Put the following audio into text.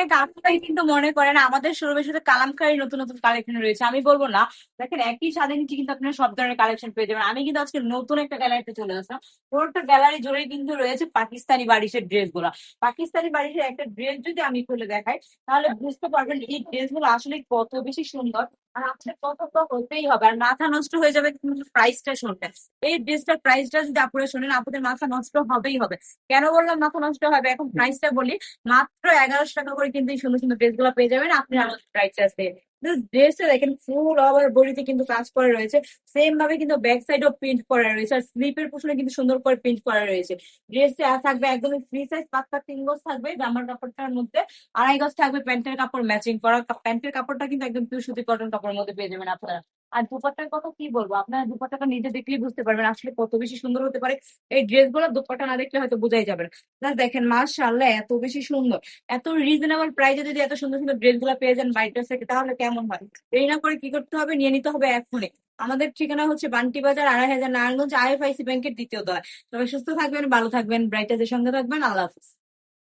অনেক আপুরাই কিন্তু মনে করেন আমাদের শোরুমের সাথে কালামকারী নতুন নতুন কালেকশন রয়েছে। আমি বলবো না, দেখেন একই ছাদের নিচে কিন্তু আপনারা সব ধরনের কালেকশন পেয়ে যাবেন। আমি কিন্তু আজকে নতুন একটা গ্যালারিতে চলে আসলাম। পুরোটা গ্যালারি জুড়ে কিন্তু রয়েছে পাকিস্তানি বারিশের ড্রেস গুলা। পাকিস্তানি বারিশের একটা ড্রেস যদি আমি খুলে দেখাই, তাহলে বুঝতে পারবেন এই ড্রেস গুলো আসলে কত বেশি সুন্দর। আর আপনার পছন্দ হতেই হবে, আর মাথা নষ্ট হয়ে যাবে কিন্তু প্রাইসটা শুনবেন। এই ড্রেসটার প্রাইসটা যদি আপুরা শোনেন, আপুদের মাথা নষ্ট হবেই হবে। কেন বললাম মাথা নষ্ট হবে, এখন প্রাইসটা বলি। মাত্র 1100 টাকা করে কিন্তু এই সুন্দর সুন্দর ড্রেস গুলো পেয়ে যাবেন আপনি আমাদের প্রাইস আছে। ড্রেসটা দেখেন ফুল ওভার বডিতে কিন্তু কাজ করা রয়েছে। সেম ভাবে কিন্তু ব্যাক সাইডও প্রিন্ট করা রয়েছে, আর স্লিপের পোশনে কিন্তু সুন্দর করে প্রিন্ট করা রয়েছে। ড্রেসটা থাকবে একদমই ফ্রি সাইজ, পাক্কা 3 গজ থাকবে জামার কাপড়টার মধ্যে। 2.5 গজ থাকবে প্যান্টের কাপড় ম্যাচিং করা। প্যান্টের কাপড়টা কিন্তু একদম পিওর সুতি কটন কাপড়ের মধ্যে পেয়ে যাবেন আপনারা। আর দুপাট্টার কথা কি বলবো, আপনারা দুপাট্টাটা নিজে দেখলেই বুঝতে পারবেন আসলে কত বেশি সুন্দর হতে পারে। এই ড্রেসগুলো দুপাট্টা না দেখলে হয়তো বোঝাই যাবে না। Plus দেখেন মাশাআল্লাহ এত বেশি সুন্দর। এত রিজনেবল প্রাইসে যদি এত সুন্দর সুন্দর ড্রেস গুলা পেয়ে যান বাইরের থেকে, তাহলে কেমন হয়। দেরি না করে কি করতে হবে, নিয়ে নিতে হবে এখনই। আমাদের ঠিকানা হচ্ছে বান্টি বাজার 2.5 নারায়ণগঞ্জ, IFIC ব্যাংকের দ্বিতীয় তলায়। সবাই সুস্থ থাকবেন, ভালো থাকবেন, ব্রাইটাজের সঙ্গে থাকবেন। আল্লাহ হাফিজ।